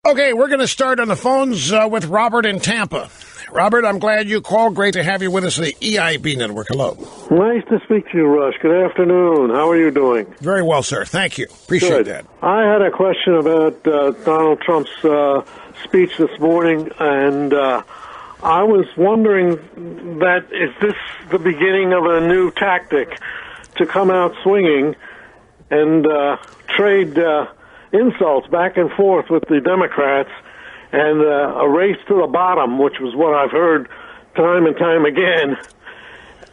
Okay, we're going to start on the phones with Robert in Tampa. Robert, I'm glad you called. Great to have you with us on the EIB network. Hello. Nice to speak to you, Rush. Good afternoon. How are you doing? Very well, sir. Thank you. Appreciate that. I had a question about Donald Trump's speech this morning, and I was wondering that is this the beginning of a new tactic to come out swinging and trade insults back and forth with the Democrats and a race to the bottom, which was what I've heard time and time again?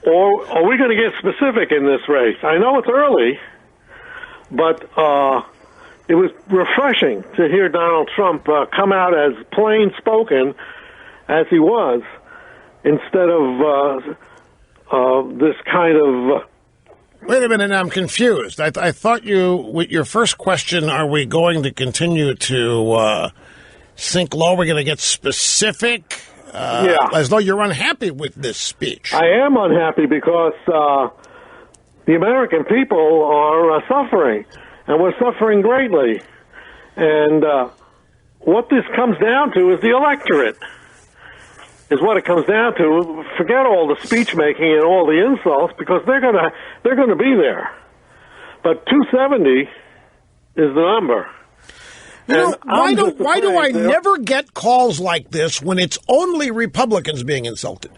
Or are we going to get specific in this race? I know it's early, but it was refreshing to hear Donald Trump come out as plain-spoken as he was, instead of this kind of... Wait a minute, I'm confused. I thought with your first question, are we going to continue to sink low? We're going to get specific? Yeah. As though you're unhappy with this speech. I am unhappy because the American people are suffering, and we're suffering greatly. And what this comes down to is the electorate, is what it comes down to. Forget all the speech making and all the insults, because they're gonna be there. But 270 is the number. You know, why do I never get calls like this when it's only Republicans being insulted?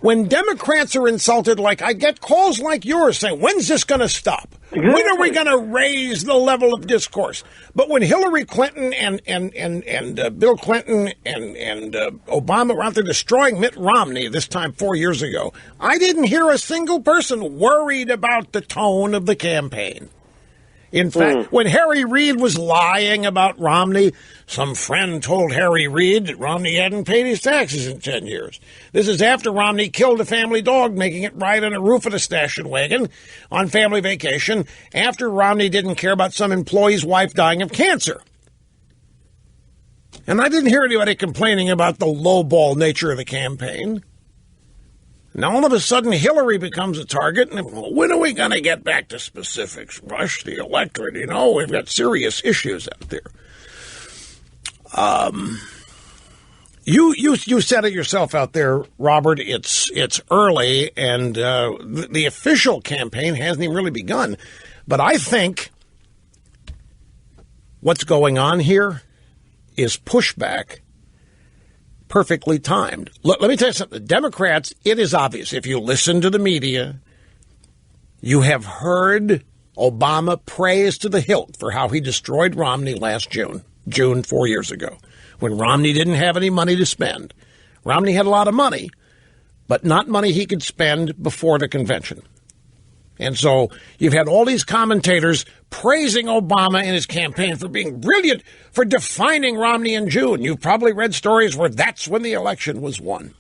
When Democrats are insulted, like I get calls like yours saying, when's this going to stop? Exactly. When are we going to raise the level of discourse? But when Hillary Clinton and Bill Clinton and Obama were out there destroying Mitt Romney this time 4 years ago, I didn't hear a single person worried about the tone of the campaign. In fact, when Harry Reid was lying about Romney, some friend told Harry Reid that Romney hadn't paid his taxes in 10 years. This is after Romney killed a family dog, making it ride on a roof of a station wagon on family vacation, after Romney didn't care about some employee's wife dying of cancer. And I didn't hear anybody complaining about the lowball nature of the campaign. Now, all of a sudden, Hillary becomes a target, and when are we going to get back to specifics? Rush the electorate, we've got serious issues out there. You said it yourself out there, Robert. It's early, and the official campaign hasn't even really begun. But I think what's going on here is pushback. Perfectly timed. Let me tell you something. The Democrats, it is obvious. If you listen to the media, you have heard Obama praise to the hilt for how he destroyed Romney last June 4 years ago, when Romney didn't have any money to spend. Romney had a lot of money, but not money he could spend before the convention. And so you've had all these commentators praising Obama in his campaign for being brilliant, for defining Romney in June. You've probably read stories where that's when the election was won.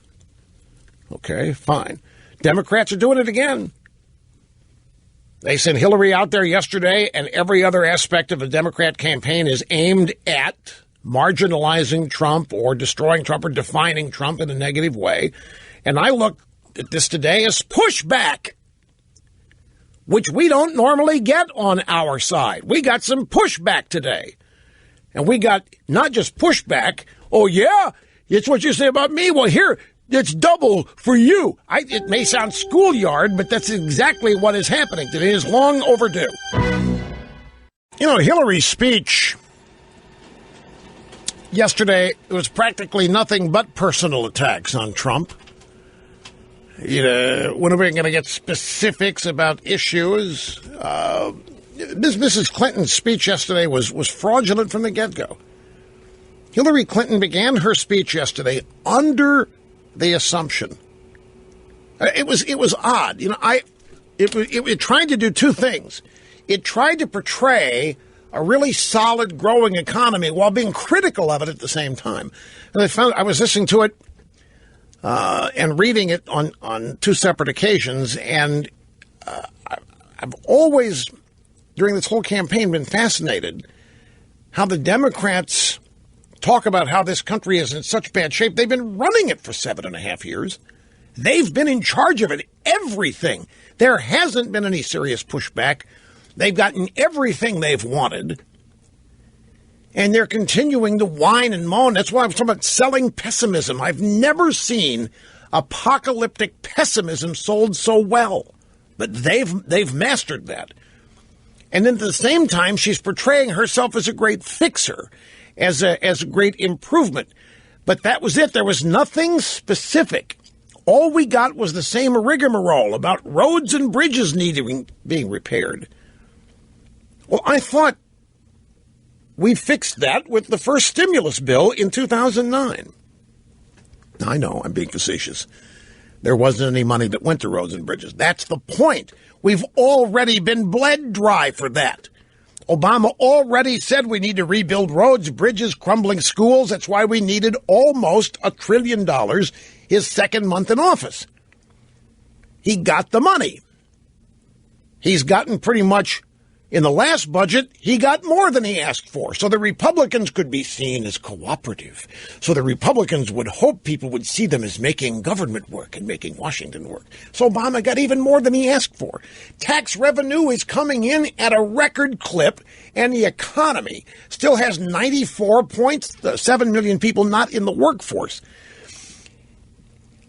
Okay, fine. Democrats are doing it again. They sent Hillary out there yesterday, and every other aspect of the Democrat campaign is aimed at marginalizing Trump or destroying Trump or defining Trump in a negative way. And I look at this today as pushback, which we don't normally get on our side. We got some pushback today. And we got not just pushback, oh, yeah, it's what you say about me. Well, here, it's double for you. It may sound schoolyard, but that's exactly what is happening today. It is long overdue. Hillary's speech yesterday was practically nothing but personal attacks on Trump. When are we going to get specifics about issues? Mrs. Clinton's speech yesterday was fraudulent from the get-go. Hillary Clinton began her speech yesterday under the assumption. It was odd. It tried to do two things. It tried to portray a really solid, growing economy while being critical of it at the same time. And I was listening to it and reading it on two separate occasions, and I've always, during this whole campaign, been fascinated how the Democrats talk about how this country is in such bad shape. They've been running it for 7.5 years. They've been in charge of it, everything. There hasn't been any serious pushback. They've gotten everything they've wanted. And they're continuing to whine and moan. That's why I'm talking about selling pessimism. I've never seen apocalyptic pessimism sold so well. But they've mastered that. And then at the same time, she's portraying herself as a great fixer, as a great improvement. But that was it. There was nothing specific. All we got was the same rigmarole about roads and bridges being repaired. Well, I thought we fixed that with the first stimulus bill in 2009. I know, I'm being facetious. There wasn't any money that went to roads and bridges. That's the point. We've already been bled dry for that. Obama already said we need to rebuild roads, bridges, crumbling schools. That's why we needed almost $1 trillion his second month in office. He got the money. He's gotten pretty much, in the last budget, he got more than he asked for. So the Republicans could be seen as cooperative. So the Republicans would hope people would see them as making government work and making Washington work. So Obama got even more than he asked for. Tax revenue is coming in at a record clip, and the economy still has 94.7 million people not in the workforce.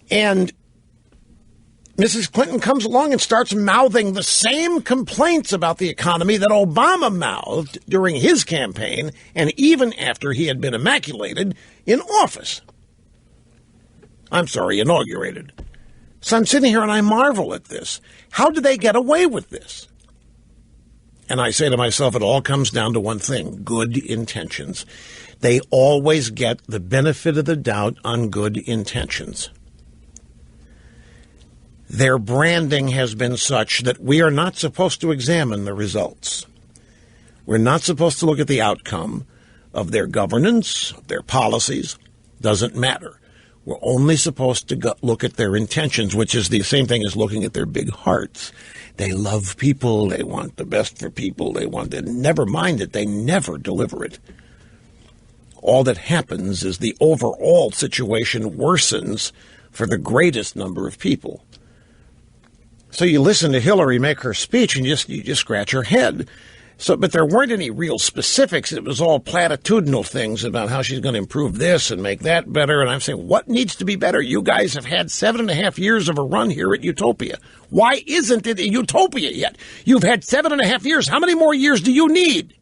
And Mrs. Clinton comes along and starts mouthing the same complaints about the economy that Obama mouthed during his campaign and even after he had been inaugurated. So I'm sitting here and I marvel at this. How did they get away with this? And I say to myself, it all comes down to one thing: good intentions. They always get the benefit of the doubt on good intentions. Their branding has been such that we are not supposed to examine the results. We're not supposed to look at the outcome of their governance, their policies. Doesn't matter. We're only supposed to look at their intentions, which is the same thing as looking at their big hearts. They love people. They want the best for people. Never mind it. They never deliver it. All that happens is the overall situation worsens for the greatest number of people. So you listen to Hillary make her speech and you just scratch your head. But there weren't any real specifics. It was all platitudinal things about how she's going to improve this and make that better. And I'm saying, what needs to be better? You guys have had 7.5 years of a run here at Utopia. Why isn't it a Utopia yet? You've had 7.5 years. How many more years do you need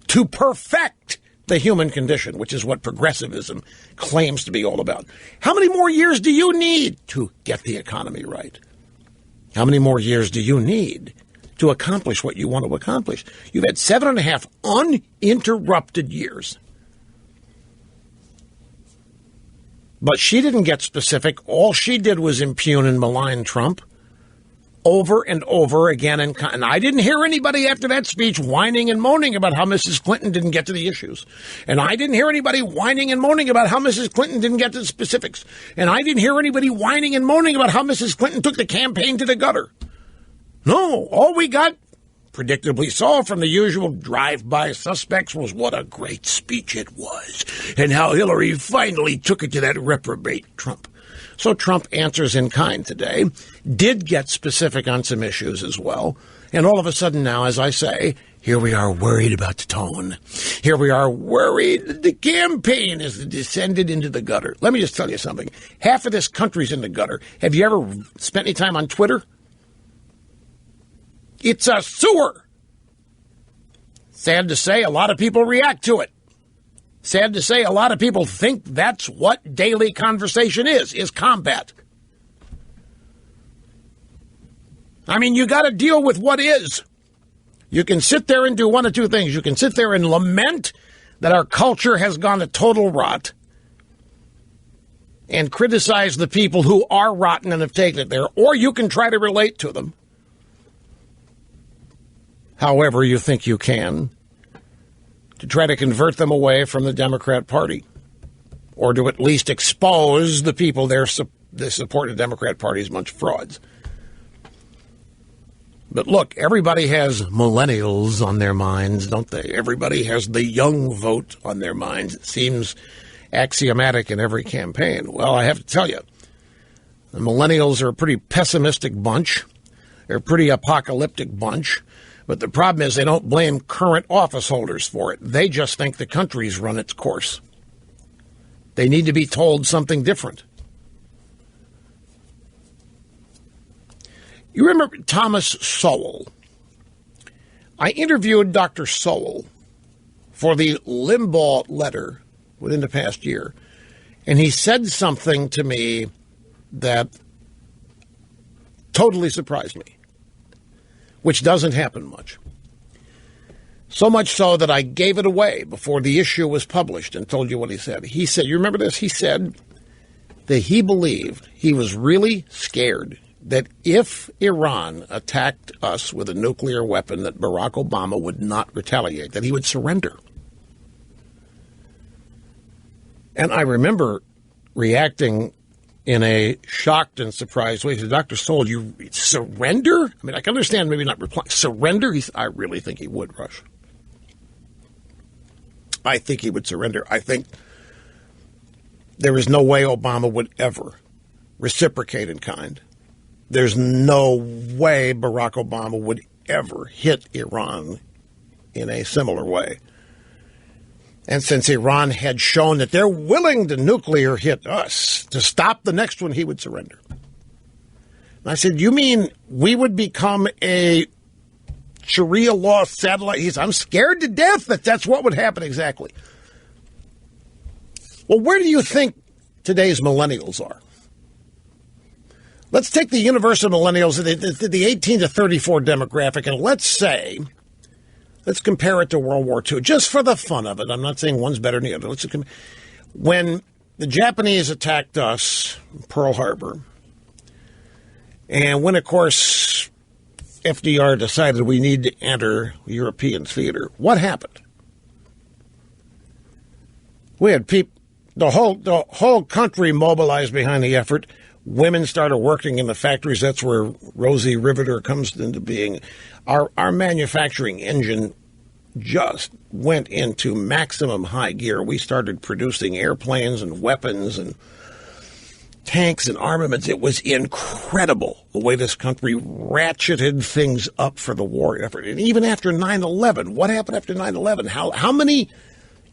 to perfect the human condition, which is what progressivism claims to be all about? How many more years do you need to get the economy right? How many more years do you need to accomplish what you want to accomplish? You've had 7.5 uninterrupted years. But she didn't get specific. All she did was impugn and malign Trump over and over again. And I didn't hear anybody after that speech whining and moaning about how Mrs. Clinton didn't get to the issues. And I didn't hear anybody whining and moaning about how Mrs. Clinton didn't get to the specifics. And I didn't hear anybody whining and moaning about how Mrs. Clinton took the campaign to the gutter. No, all we got, predictably so, from the usual drive-by suspects was what a great speech it was and how Hillary finally took it to that reprobate Trump. So Trump answers in kind today, did get specific on some issues as well. And all of a sudden now, as I say, here we are worried about the tone. Here we are worried that the campaign has descended into the gutter. Let me just tell you something. Half of this country's in the gutter. Have you ever spent any time on Twitter? It's a sewer. Sad to say, a lot of people react to it. Sad to say, a lot of people think that's what daily conversation is combat. I mean, you got to deal with what is. You can sit there and do one of two things. You can sit there and lament that our culture has gone to total rot and criticize the people who are rotten and have taken it there, or you can try to relate to them however you think you can, to try to convert them away from the Democrat Party, or to at least expose the people that support the Democrat Party as a bunch of frauds. But look, everybody has millennials on their minds, don't they? Everybody has the young vote on their minds. It seems axiomatic in every campaign. Well, I have to tell you, the millennials are a pretty pessimistic bunch. They're a pretty apocalyptic bunch. But the problem is they don't blame current office holders for it. They just think the country's run its course. They need to be told something different. You remember Thomas Sowell? I interviewed Dr. Sowell for the Limbaugh letter within the past year, and he said something to me that totally surprised me, which doesn't happen much. So much so that I gave it away before the issue was published and told you what he said. He said, you remember this? He said that he believed, he was really scared that if Iran attacked us with a nuclear weapon, that Barack Obama would not retaliate, that he would surrender. And I remember reacting in a shocked and surprised way. He said, Dr. Sowell, you surrender? I mean, I can understand maybe not replying. Surrender? He said, I really think he would, Rush. I think he would surrender. I think there is no way Obama would ever reciprocate in kind. There's no way Barack Obama would ever hit Iran in a similar way. And since Iran had shown that they're willing to nuclear hit us to stop the next one, he would surrender. And I said, you mean we would become a Sharia law satellite? He said, I'm scared to death that that's what would happen exactly. Well, where do you think today's millennials are? Let's take the universal millennials, the 18 to 34 demographic, and let's compare it to World War II, just for the fun of it. I'm not saying one's better than the other. When the Japanese attacked us, Pearl Harbor, and when, of course, FDR decided we need to enter European theater, what happened? We had the whole country mobilized behind the effort. Women started working in the factories. That's where Rosie Riveter comes into being. Our manufacturing engine just went into maximum high gear. We started producing airplanes and weapons and tanks and armaments. It was incredible the way this country ratcheted things up for the war effort. And even after 9/11, what happened after 9/11? How many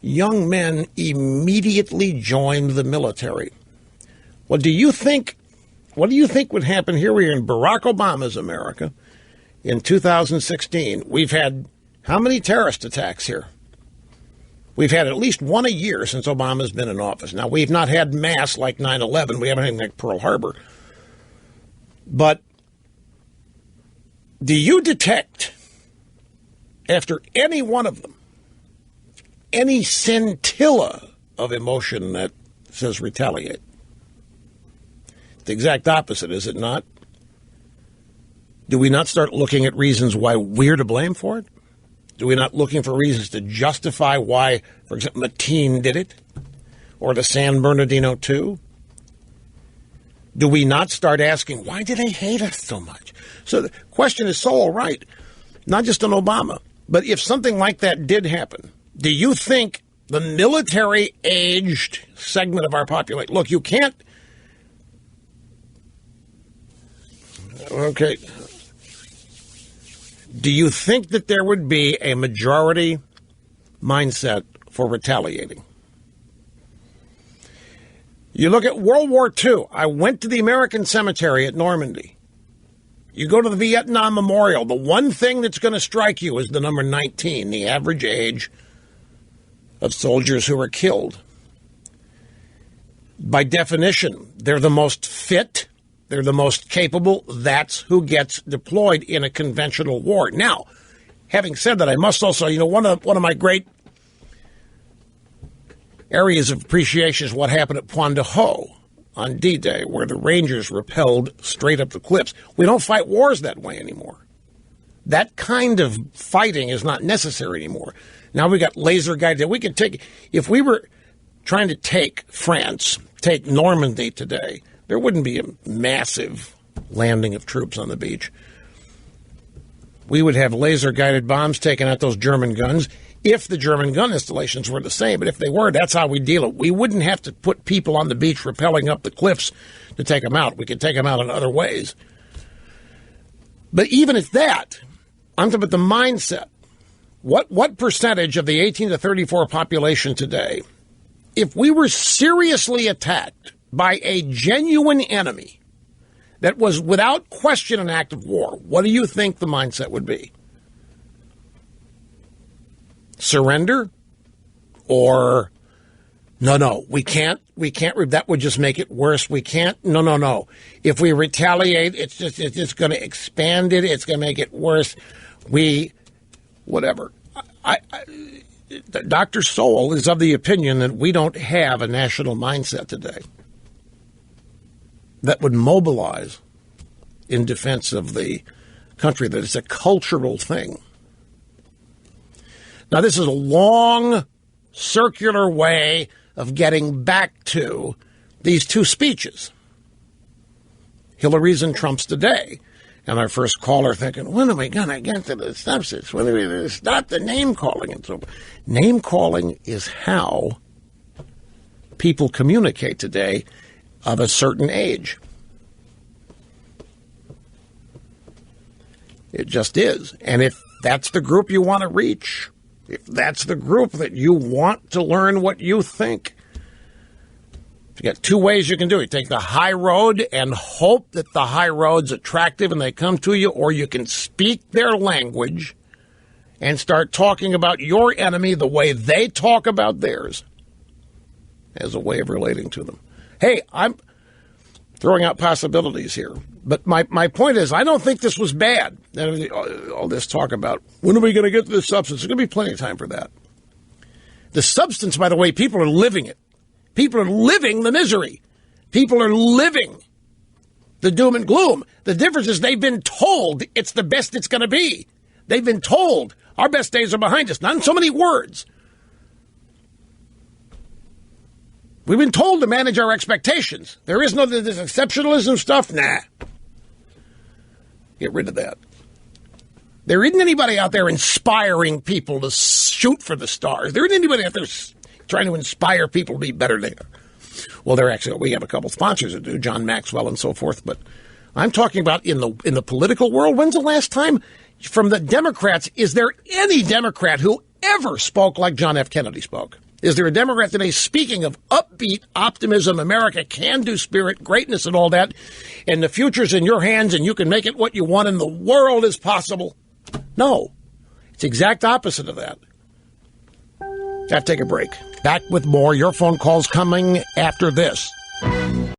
young men immediately joined the military? What do you think would happen? Here we are in Barack Obama's America in 2016. We've had how many terrorist attacks here? We've had at least one a year since Obama's been in office. Now, we've not had mass like 9/11. We haven't had anything like Pearl Harbor. But do you detect, after any one of them, any scintilla of emotion that says retaliate? The exact opposite, is it not? Do we not start looking at reasons why we're to blame for it? Do we not looking for reasons to justify why, for example, Mateen did it? Or the San Bernardino too? Do we not start asking, why do they hate us so much? So the question is so all right, not just on Obama, but if something like that did happen, do you think the military-aged segment of our population, look, you can't, okay, do you think that there would be a majority mindset for retaliating? You look at World War II. I went to the American Cemetery at Normandy. You go to the Vietnam Memorial. The one thing that's going to strike you is the number 19, the average age of soldiers who were killed. By definition, they're the most fit. They're the most capable. That's who gets deployed in a conventional war. Now, having said that, I must also, one of my great areas of appreciation is what happened at Pointe du Hoc on D-Day, where the Rangers rappelled straight up the cliffs. We don't fight wars that way anymore. That kind of fighting is not necessary anymore. Now we got laser guided. We could take, if we were trying to take France, take Normandy today, there wouldn't be a massive landing of troops on the beach. We would have laser-guided bombs taking out those German guns if the German gun installations were the same. But if they were, that's how we deal it. We wouldn't have to put people on the beach rappelling up the cliffs to take them out. We could take them out in other ways. But even at that, I'm talking about the mindset. What percentage of the 18 to 34 population today, if we were seriously attacked by a genuine enemy that was without question an act of war, what do you think the mindset would be? Surrender? Or, no, we can't, that would just make it worse. We can't, no. If we retaliate, it's going to expand it. It's going to make it worse. Whatever. Dr. Soul is of the opinion that we don't have a national mindset today that would mobilize in defense of the country, that it's a cultural thing. Now, this is a long, circular way of getting back to these two speeches, Hillary's and Trump's today. And our first caller thinking, when are we going to get to the substance? When are we going to stop the name-calling? And so name-calling is how people communicate today of a certain age. It just is. And if that's the group you want to reach, if that's the group that you want to learn what you think, you got two ways you can do it. You take the high road and hope that the high road's attractive and they come to you, or you can speak their language and start talking about your enemy the way they talk about theirs as a way of relating to them. Hey, I'm throwing out possibilities here, but my point is I don't think this was bad. All this talk about when are we going to get to the substance? There's going to be plenty of time for that. The substance, by the way, people are living it. People are living the misery. People are living the doom and gloom. The difference is they've been told it's the best it's going to be. They've been told our best days are behind us. Not in so many words. We've been told to manage our expectations. There is no this exceptionalism stuff. Nah. Get rid of that. There isn't anybody out there inspiring people to shoot for the stars. There isn't anybody out there trying to inspire people to be better than they are. Well, we have a couple sponsors that do, John Maxwell and so forth, but I'm talking about in the political world. When's the last time from the Democrats, is there any Democrat who ever spoke like John F. Kennedy spoke? Is there a Democrat today speaking of upbeat optimism, America can-do spirit, greatness and all that, and the future's in your hands and you can make it what you want and the world is possible? No. It's the exact opposite of that. Have to take a break. Back with more. Your phone calls coming after this.